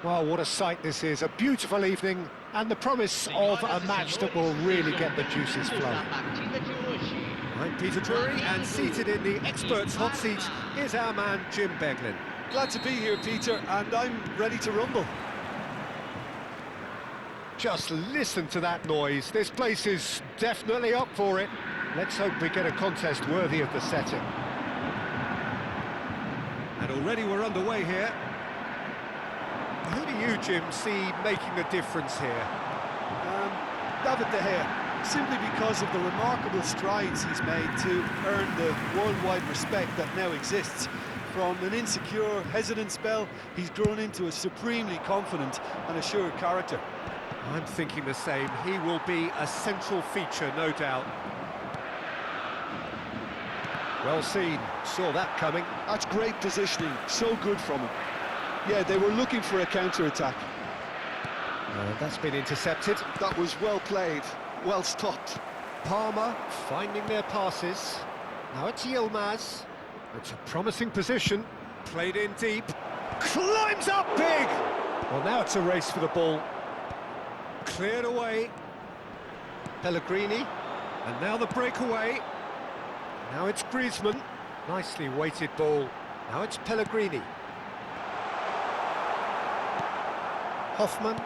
Well, what a sight this is. A beautiful evening and the promise of a match that will really get the juices flowing. I'm Peter Drury, and seated in the experts' hot seat is our man Jim Beglin. Glad to be here, Peter, and I'm ready to rumble. Just listen to that noise. This place is definitely up for it. Let's hope we get a contest worthy of the setting. And already we're underway here. Who do you, Jim, see making a difference here? David De Gea, simply because of the remarkable strides he's made to earn the worldwide respect that now exists. From an insecure, hesitant spell, he's grown into a supremely confident and assured character. I'm thinking the same. He will be a central feature, no doubt. Well seen, saw that coming. That's great positioning, so good from him. Yeah, they were looking for a counter-attack. That's been intercepted. That was well played, well stopped. Palmer finding their passes. Now it's Yilmaz. It's a promising position. Played in deep. Climbs up big! Well, now it's a race for the ball. Cleared away. Pellegrini. And now the breakaway. Now it's Griezmann. Nicely weighted ball. Now it's Pellegrini. Hoffman.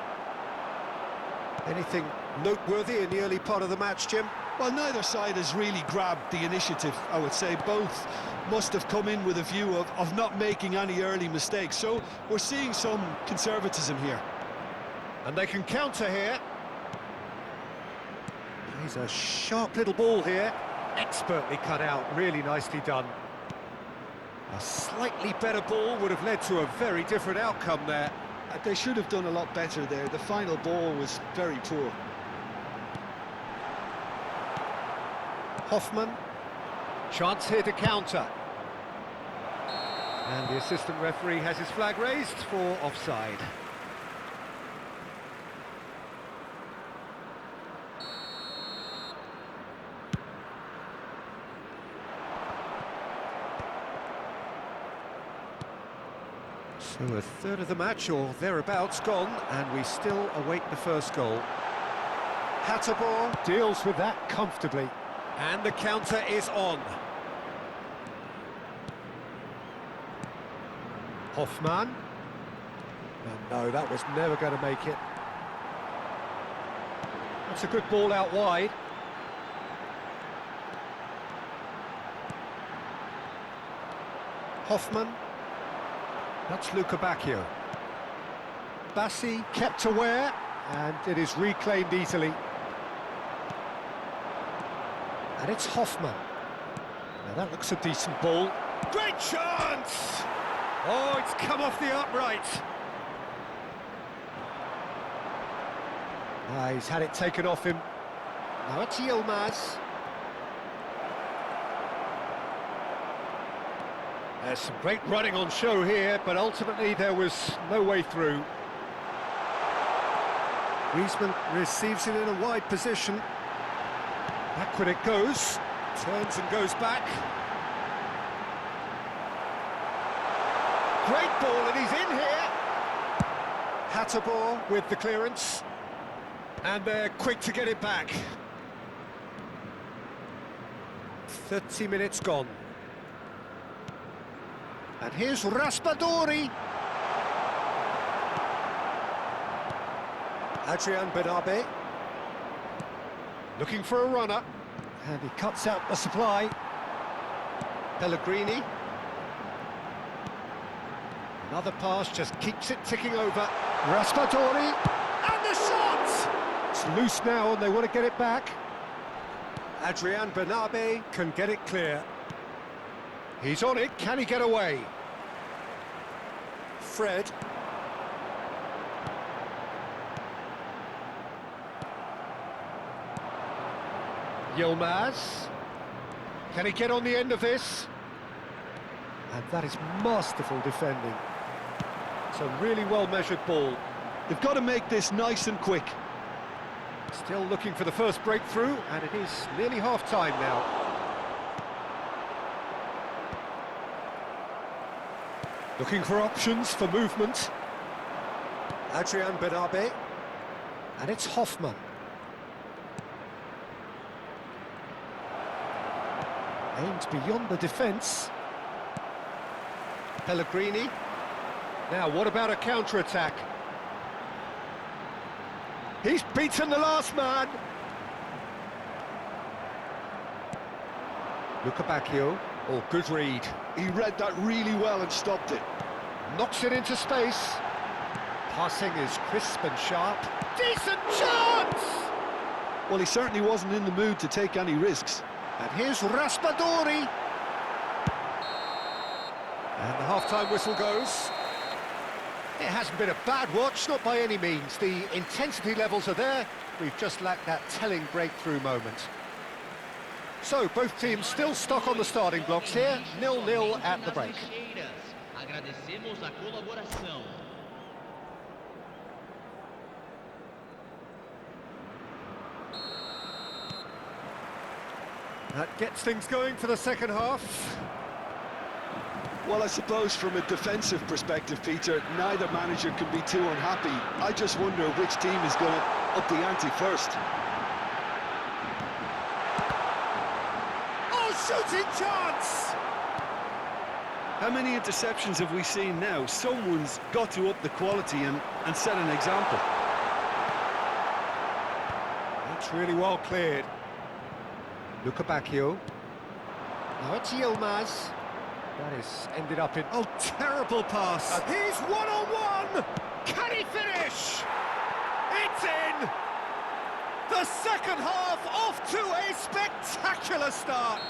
Anything noteworthy in the early part of the match, Jim? Well, neither side has really grabbed the initiative, I would say. Both must have come in with a view of not making any early mistakes. So we're seeing some conservatism here. And they can counter here. He's a sharp little ball here. Expertly cut out, really nicely done. A slightly better ball would have led to a very different outcome there. They should have done a lot better there. The final ball was very poor. Hoffman. Chance here to counter. And the assistant referee has his flag raised for offside. So a third of the match, or thereabouts, gone, and we still await the first goal. Hatterbaugh deals with that comfortably. And the counter is on. Hoffman. And no, that was never going to make it. That's a good ball out wide. Hoffman. That's Luca Bacchio. Bassi kept aware, and it is reclaimed easily. And it's Hoffman. Now that looks a decent ball. Great chance! Oh, it's come off the upright. He's had it taken off him. Now it's Yilmaz. There's some great running on show here, but ultimately there was no way through. Griezmann receives it in a wide position. Backward it goes. Turns and goes back. Great ball, and he's in here. Hatterbaugh with the clearance. And they're quick to get it back. 30 minutes gone. And here's Raspadori. Adrian Benabe. Looking for a runner. And he cuts out the supply. Pellegrini. Another pass, just keeps it ticking over. Raspadori. And the shot! It's loose now and they want to get it back. Adrian Benabe can get it clear. He's on it, can he get away? Fred. Yilmaz. Can he get on the end of this? And that is masterful defending. It's a really well-measured ball. They've got to make this nice and quick. Still looking for the first breakthrough, and it is nearly half-time now. Looking for options for movement. Adrian Benabe. And it's Hoffman. Aimed beyond the defence. Pellegrini. Now, what about a counter-attack? He's beaten the last man. Bacchio. Oh, good read. He read that really well and stopped it. Knocks it into space. Passing is crisp and sharp. Decent chance! Well, he certainly wasn't in the mood to take any risks. And here's Raspadori. And the half-time whistle goes. It hasn't been a bad watch, not by any means. The intensity levels are there. We've just lacked that telling breakthrough moment. So, both teams still stuck on the starting blocks here, 0-0 at the break. Agradecemos a colaboração. That gets things going for the second half. Well, I suppose from a defensive perspective, Peter, neither manager can be too unhappy. I just wonder which team is going to up the ante first. Shooting chance! How many interceptions have we seen now? Someone's got to up the quality and set an example. That's really well cleared. Bacchio. Now it's Yilmaz. That is ended up in... Oh, terrible pass! He's one-on-one! Can he finish? It's in! The second half off to a spectacular start!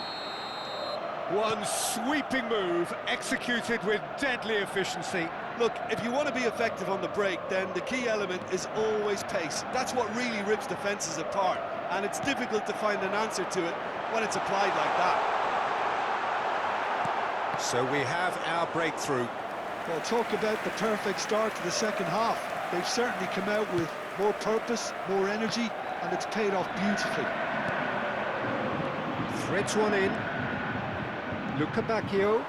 One sweeping move, executed with deadly efficiency. Look, if you want to be effective on the break, then the key element is always pace. That's what really rips defences apart, and it's difficult to find an answer to it when it's applied like that. So we have our breakthrough. Well, talk about the perfect start to the second half. They've certainly come out with more purpose, more energy, and it's paid off beautifully. Threads one in. Bacchio.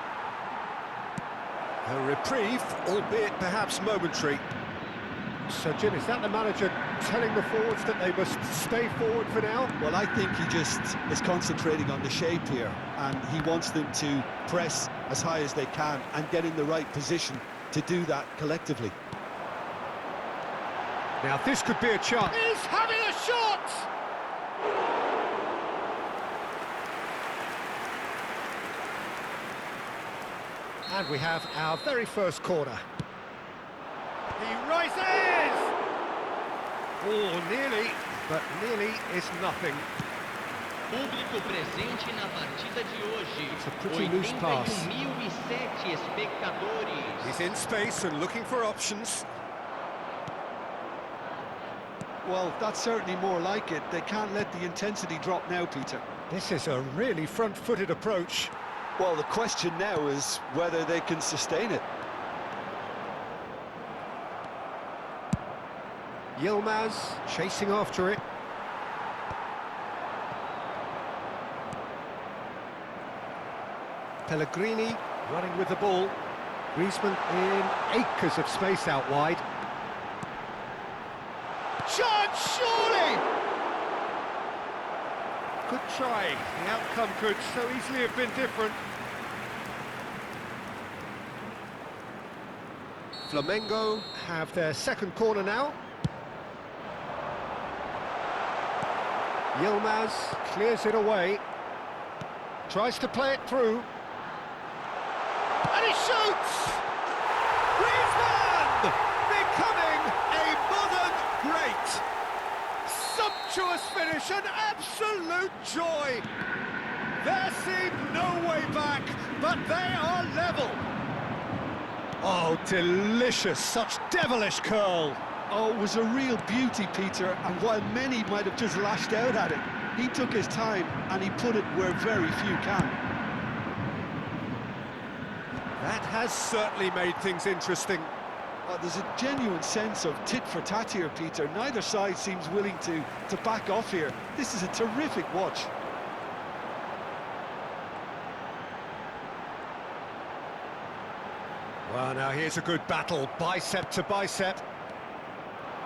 A reprieve, albeit perhaps momentary. So, Jim, is that the manager telling the forwards that they must stay forward for now? Well, I think he just is concentrating on the shape here, and he wants them to press as high as they can and get in the right position to do that collectively. Now, this could be a chance. He's having a shot! And we have our very first corner. He rises! Oh, nearly, but nearly is nothing. Público presente na partida de hoje. It's a pretty loose pass. 81.007 espectadores. He's in space and looking for options. Well, that's certainly more like it. They can't let the intensity drop now, Peter. This is a really front-footed approach. Well, the question now is whether they can sustain it. Yilmaz chasing after it. Pellegrini running with the ball. Griezmann in acres of space out wide. Chance, surely! Good try. The outcome could so easily have been different. Flamengo have their second corner now. Yilmaz clears it away. Tries to play it through. And he shoots! Griezmann! Becoming a modern great! Sumptuous finish, an absolute joy! There seemed no way back, but they are level! Oh, delicious, such devilish curl! Oh, it was a real beauty, Peter, and while many might have just lashed out at it, he took his time and he put it where very few can. That has certainly made things interesting. There's a genuine sense of tit-for-tat here, Peter. Neither side seems willing to back off here. This is a terrific watch. Well, now here's a good battle, bicep to bicep.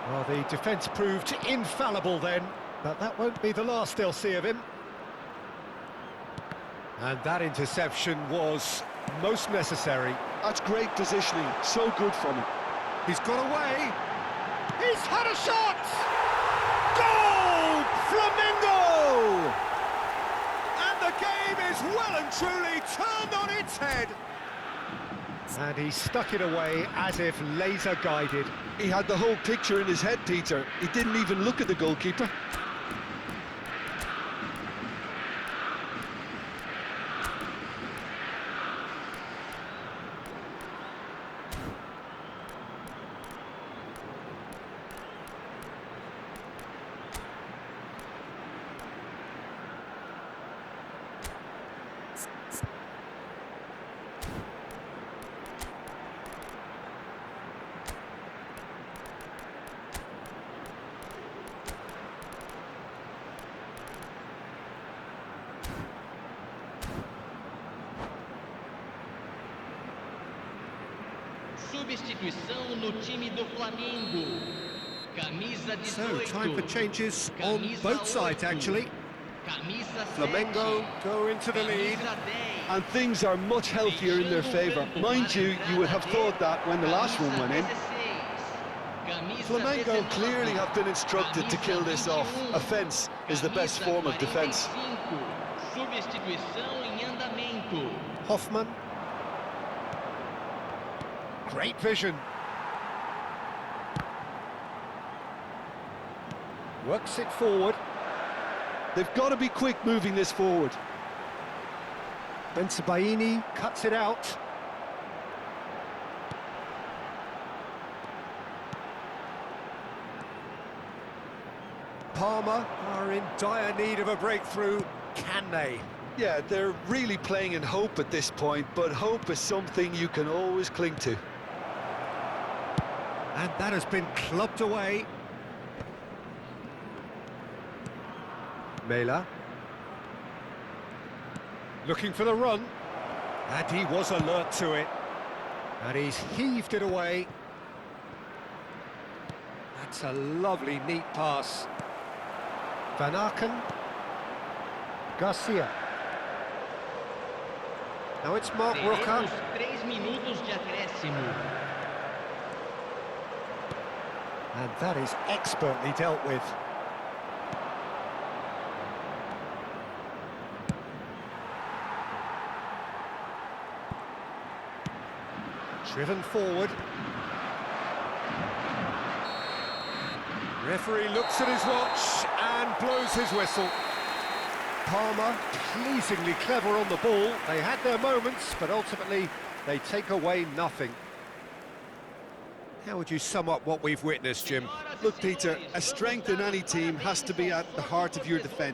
Well, the defence proved infallible then, but that won't be the last they'll see of him. And that interception was most necessary. That's great positioning, so good from him. He's got away. He's had a shot! Goal! Flamengo! And the game is well and truly turned on its head. And he stuck it away as if laser guided. He had the whole picture in his head, Peter. He didn't even look at the goalkeeper. Substituição no time do Flamengo. Camisa 18. So, time for changes on Camisa both sides, 8. actually. Camisa Flamengo 7. go into the lead. Camisa 10. And things are much healthier in their favour. Mind you would have thought that when the last one went in. Flamengo clearly have been instructed to kill this off. Offence is the best form of defence. Substituição em andamento. Hoffman. Great vision. Works it forward. They've got to be quick moving this forward. Bensebaini cuts it out. Parma are in dire need of a breakthrough. Can they? Yeah, they're really playing in hope at this point, but hope is something you can always cling to. And that has been clubbed away. Mela. Looking for the run. And he was alert to it. And he's heaved it away. That's a lovely, neat pass. Van Aken. Garcia. Now it's Mark Roca. Teremos 3 minutos de acréscimo. And that is expertly dealt with. Driven forward. Referee looks at his watch and blows his whistle. Parma, pleasingly clever on the ball. They had their moments, but ultimately they take away nothing. How would you sum up what we've witnessed, Jim? Look, Peter, a strength in any team has to be at the heart of your defence.